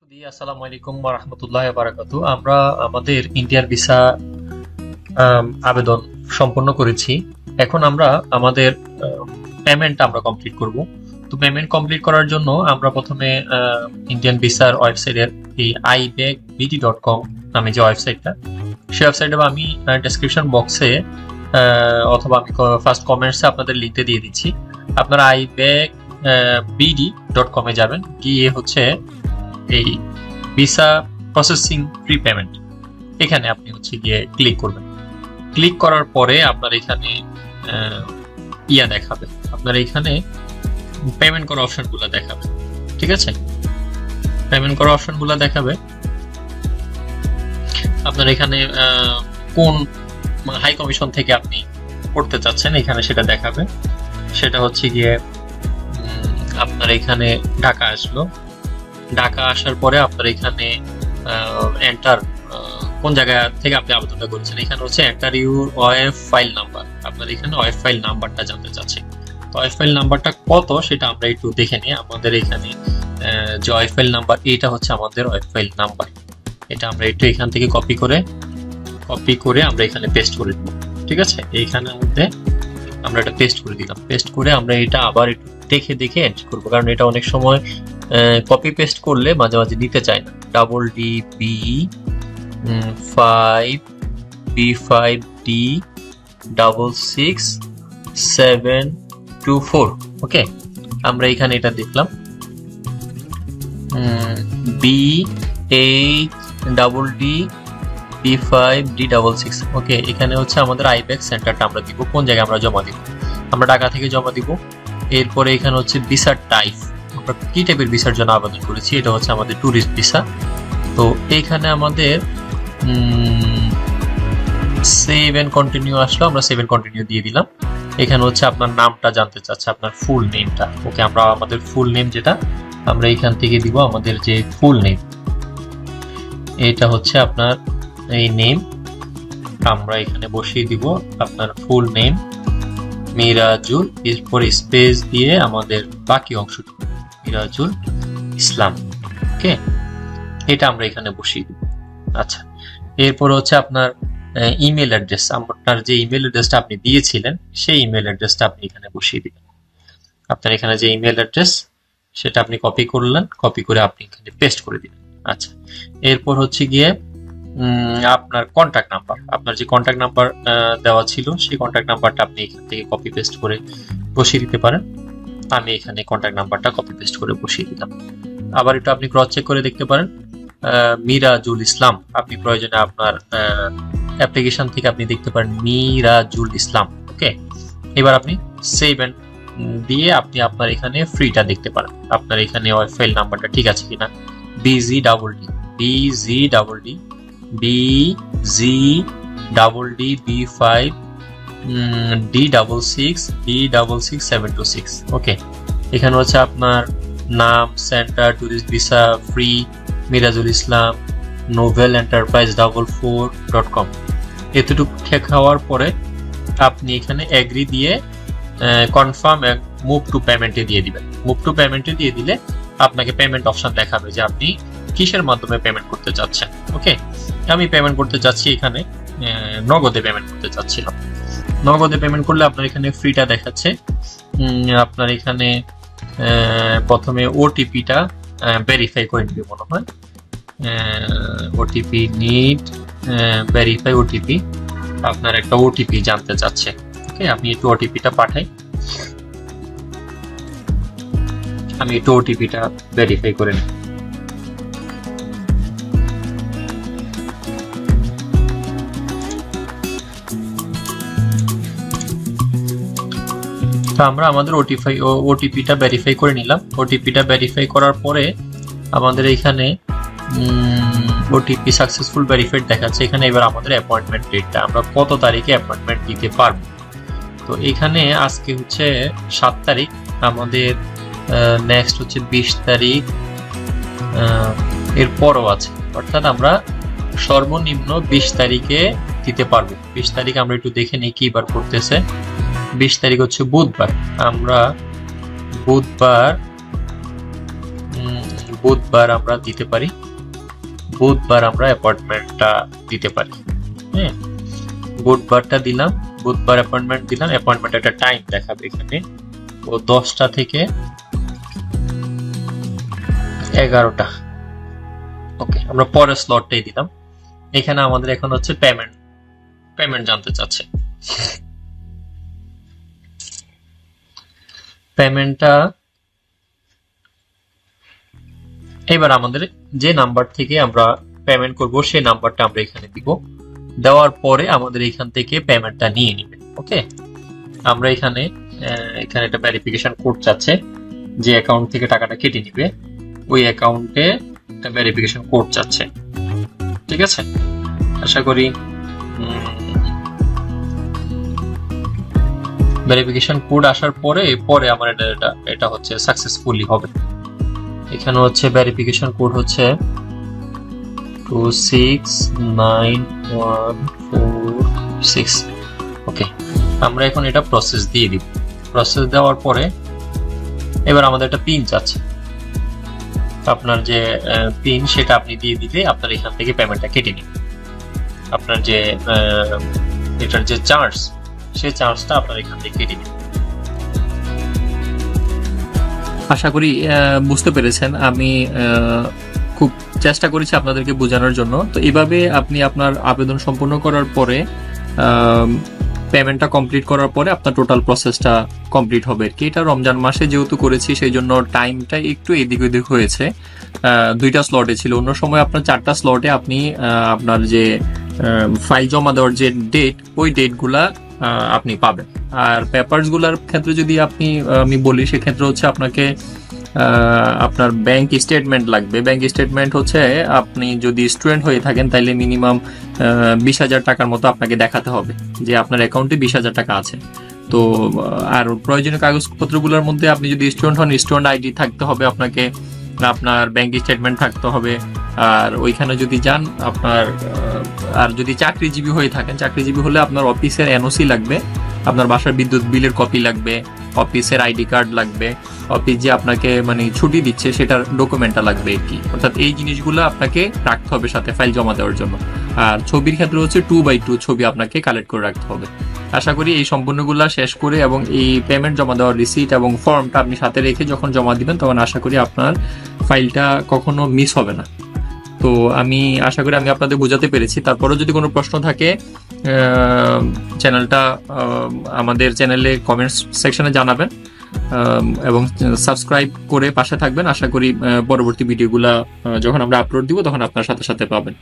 আসসালামু আলাইকুম ওয়া রাহমাতুল্লাহি ওয়া বারাকাতুহু। আমরা আমাদের ইন্ডিয়ার ভিসা আবেদন সম্পন্ন করেছি। এখন আমরা আমাদের পেমেন্ট আমরা কমপ্লিট করব। তো পেমেন্ট কমপ্লিট করার জন্য আমরা প্রথমে ইন্ডিয়ান ভিসার ওয়েবসাইটের এই iBagbd.com নামে যে ওয়েবসাইটটা, সেই ওয়েবসাইটে আমি ডেসক্রিপশন বক্সে অথবা আমি ফার্স্ট কমেন্টসে আপনাদের লিঙ্কটা দিয়ে দিচ্ছি। আপনারা iBagbd.com এ যাবেন, গিয়ে হচ্ছে এই ভিসা প্রসেসিং প্রি পেমেন্ট, এখানে আপনি হচ্ছে গিয়ে ক্লিক করবেন। ক্লিক করার পরে আপনার এখানে দেখাবে, আপনার এখানে পেমেন্ট করার অপশনগুলো দেখাবে। ঠিক আছে, পেমেন্ট করার অপশনগুলো দেখাবে। আপনার এখানে কোন হাই কমিশন থেকে আপনি করতে চাচ্ছেন এখানে সেটা দেখাবে। সেটা হচ্ছে গিয়ে আপনার এখানে ঢাকা আসলো। ঢাকা আসার পরে আপনার এখানে এন্টার কোন জায়গা থেকে আপনি আবেদনটা করেছেন, এখানে হচ্ছে enter your web file number. আপনার এখানে ওয়েব ফাইল নাম্বারটা জানতে চাচ্ছে। তো ওয়েব ফাইল নাম্বারটা কত সেটা আমরা একটু দেখে নিই। আমাদের এখানে যে ওয়েব ফাইল নাম্বার, এটা হচ্ছে আমাদের ওয়েব ফাইল নাম্বার। এটা আমরা একটু এখান থেকে কপি করে আমরা এখানে পেস্ট করে দিব। ঠিক আছে, এইখানের মধ্যে আমরা এটা পেস্ট করে দিলাম। পেস্ট করে আমরা এটা আবার একটু দেখে এন্টার করবো, কারণ এটা অনেক সময় কপি পেস্ট করলে মাঝে মাঝে নিতে চায় না। DB5B5D66724। ওকে, আমরা এখানে এটা দেখলাম B8DD5D66। ওকে, এখানে হচ্ছে আমাদের আইব্যাক সেন্টারটা আমরা দিব, কোন জায়গায় আমরা জমা দিব। আমরা ঢাকা থেকে জমা দিব। এরপরে এখানে হচ্ছে ভিসার টাইপ, আমরা কি টাইপের ভিসার জন্য আবেদন করেছি, এটা হচ্ছে আমাদের ট্যুরিস্ট ভিসা। তো এখানে আমাদের সেভ এন্ড কন্টিনিউ আসলো, আমরা সেভ এন্ড কন্টিনিউ দিয়ে দিলাম। এখানে হচ্ছে আপনার নামটা জানতে চাচ্ছে, আপনার ফুল নেমটা। ওকে, আমরা আমাদের ফুল নেম যেটা আমরা এখান থেকে দিব, আমাদের যে ফুল নেম এটা হচ্ছে আপনার এই নেম, আমরা এখানে বসিয়ে দিব আপনার ফুল নেম মিরাজুল, এরপর স্পেস দিয়ে আমাদের বাকি অংশটুকু মিরাজুল ইসলাম। ওকে, এটা আমরা এখানে বসিয়ে দিব। আচ্ছা, এরপর হচ্ছে আপনার ইমেল অ্যাড্রেস, আপনার যে ইমেল অ্যাড্রেসটা আপনি দিয়েছিলেন সেই ইমেল অ্যাড্রেসটা আপনি এখানে বসিয়ে দিবেন। আপনার এখানে যে ইমেল অ্যাড্রেস সেটা আপনি কপি করলেন, কপি করে আপনি এখানে পেস্ট করে দিবেন। আচ্ছা, এরপর হচ্ছে গিয়ে আপনার কন্ট্যাক্ট নাম্বার, আপনার যে কন্ট্যাক্ট নাম্বার দেওয়া ছিল সেই কন্ট্যাক্ট নাম্বারটা আপনি এখান থেকে কপি পেস্ট করে বসিয়ে দিতে পারেন। আমি এখানে কন্ট্যাক্ট নাম্বারটা কপি পেস্ট করে বসিয়ে দিলাম। আবার একটু আপনি ক্রস চেক করে দেখতে পারেন, মিরাজুল ইসলাম, আপনি প্রয়োজনে আপনার অ্যাপ্লিকেশন থেকে আপনি দেখতে পারেন মিরাজুল ইসলাম। ওকে, এবার আপনি সেভ এন্ড দিয়ে আপনি আপনার এখানে ফ্রিটা দেখতে পারেন। আপনার এখানে ওয়েব ফাইল নাম্বারটা ঠিক আছে কিনা, BZDD5D66726। ওকে, এখানে হচ্ছে আপনার নাম, centre, tourist visa, free, Mirajul Islam, novel enterprise 44.com। এতটুকু ঠিক হওয়ার পরে আপনি এখানে এগ্রি দিয়ে কনফার্ম মুভ টু পেমেন্টে দিয়ে দিবেন। মুভ টু পেমেন্টে দিয়ে দিলে আপনাকে পেমেন্ট অপশন দেখাবে যে আপনি কিসের মাধ্যমে পেমেন্ট করতে চাচ্ছেন। ওকে, আমি পেমেন্ট করতে চাচ্ছি এখানে নগদে পেমেন্ট করতে চাচ্ছিলাম। নগদে পেমেন্ট করলে আপনার এখানে ফ্রিটা দেখাচ্ছে। আপনার এখানে প্রথমে ওটিপিটা ভেরিফাই করে নিবে মনে হয়, ওটিপি নিড ভেরিফাই ওটিপি, আপনার একটা ওটিপি জানতে চাচ্ছে। ওকে, আমি একটু ওটিপিটা পাঠাই, আমি একটু ওটিপিটা ভেরিফাই করে নিই। আমরা আমাদের ওটিপিটা ভেরিফাই করে নিলাম। ওটিপিটা ভেরিফাই করার পরে আমাদের এখানে ওটিপি সাকসেসফুল ভেরিফাইড দেখাচ্ছে। এখানে এবার আমাদের অ্যাপয়েন্টমেন্ট ডেটটা, আমরা কত তারিখে অ্যাপয়েন্টমেন্ট দিতে পারবো। তো এখানে আজকে হচ্ছে 7 তারিখ, আমাদের নেক্সট হচ্ছে 20 তারিখ, এরপরও আছে, অর্থাৎ আমরা সর্বনিম্ন 20 তারিখে দিতে পারবো। 20 তারিখ আমরা একটু দেখে নিই কি বার করতেছে। 20 তারিখ হচ্ছে বুধবার, আমরা বুধবার বুধবার আমরা দিতে পারি, বুধবার আমরা অ্যাপয়েন্টমেন্টটা দিতে পারি। হ্যাঁ, বুধবারটা দিলাম, বুধবার অ্যাপয়েন্টমেন্ট দিলাম। অ্যাপয়েন্টমেন্ট একটা টাইম দেখাবে এখানে, ও 10টা থেকে 11টা। ওকে, আমরা পরের স্লটটাই দিলাম। এখানে আমাদের এখন হচ্ছে পেমেন্ট জানতে চাচ্ছে। পেমেন্টটা এবার আমাদের যে নাম্বার থেকে আমরা পেমেন্ট করব সেই নাম্বারটা আমরা এখানে দিব। দেওয়ার পরে আমাদের এখান থেকে পেমেন্টটা নিয়ে নেবে। ওকে, আমরা এখানে একটা ভেরিফিকেশন কোড চাচ্ছে, যে অ্যাকাউন্ট থেকে টাকাটা কেটে নিবে ওই অ্যাকাউন্টে একটা ভেরিফিকেশন কোড চাচ্ছে। ঠিক আছে, আশা করি ভেরিফিকেশন কোড আসার পরে আমার এটা হচ্ছে সাকসেসফুলি হবে। এখানে হচ্ছে ভেরিফিকেশন কোড হচ্ছে 2691446। ওকে, আমরা এখন এটা প্রসেস দিয়ে দিব। প্রসেস দেওয়ার পরে এবার আমাদের একটা পিন চাচ্ছে। আপনার যে পিন সেটা আপনি দিয়ে দিলে আপনার এখান থেকে পেমেন্টটা কেটে নিবে। আপনার যে এটার যে চার্জ, সেই চার্জটা আপনার এখান থেকে কেটে নিবে। আশা করি বুঝতে পেরেছেন। আমি খুব চেষ্টা করেছি আপনাদেরকে বোঝানোর জন্য। তো এইভাবে আপনি আপনার আবেদন সম্পূর্ণ করার পরে পেমেন্টটা কমপ্লিট করার পরে আপনার টোটাল প্রসেসটা কমপ্লিট হবে আর কি। এটা রমজান মাসে যেহেতু করেছি সেই জন্য টাইমটা একটু এদিক ওদিক হয়েছে। 2টা স্লটে ছিল, অন্য সময় আপনার 4টা স্লটে আপনি আপনার যে ফাইল জমা দেওয়ার যে ডেট, ওই ডেটগুলা আপনি পাবেন। আর পেপারসগুলোর ক্ষেত্রে যদি আমি বলি, সেক্ষেত্রে হচ্ছে আপনাকে আপনার ব্যাংক স্টেটমেন্ট লাগবে। ব্যাংক স্টেটমেন্ট হচ্ছে আপনি যদি স্টুডেন্ট হয়ে থাকেন তাহলে মিনিমাম 20,000 টাকার মতো আপনাকে দেখাতে হবে যে আপনার অ্যাকাউন্টে 20,000 টাকা আছে। তো আর প্রয়োজনীয় কাগজপত্রগুলোর মধ্যে আপনি যদি স্টুডেন্ট হন, স্টুডেন্ট আইডি থাকতে হবে আপনাকে, আপনার ব্যাংক স্টেটমেন্ট থাকতে হবে। আর ওইখানে যদি যান আপনার, আর যদি চাকরিজীবী হয়ে থাকেন, চাকরিজীবী হলে আপনার অফিসের এনওসি লাগবে, আপনার বাসার বিদ্যুৎ বিলের কপি লাগবে, অফিসের আইডি কার্ড লাগবে, অফিস যে আপনাকে মানে ছুটি দিচ্ছে সেটার ডকুমেন্টটা লাগবে আর কি। অর্থাৎ এই জিনিসগুলো আপনাকে রাখতে হবে সাথে ফাইল জমা দেওয়ার জন্য। আর ছবির ক্ষেত্রে হচ্ছে 2x2 ছবি আপনাকে কালেক্ট করে রাখতে হবে। আশা করি এই সম্পূর্ণগুলো শেষ করে এবং এই পেমেন্ট জমা দেওয়ার রিসিট এবং ফর্মটা আপনি সাথে রেখে যখন জমা দিবেন তখন আশা করি আপনার ফাইলটা কখনো মিস হবে না। তো আমি আশা করি আমি আপনাদের বোঝাতে পেরেছি। তারপরেও যদি কোনো প্রশ্ন থাকে চ্যানেলটা আমাদের চ্যানেলে কমেন্টস সেকশনে জানাবেন এবং সাবস্ক্রাইব করে পাশে থাকবেন। আশা করি পরবর্তী ভিডিওগুলো যখন আমরা আপলোড দিব তখন আপনার সাথে সাথে পাবেন।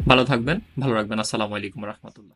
ভালো থাকবেন, ভালো রাখবেন। আসসালামু আলাইকুম রহমতুল্লাহ।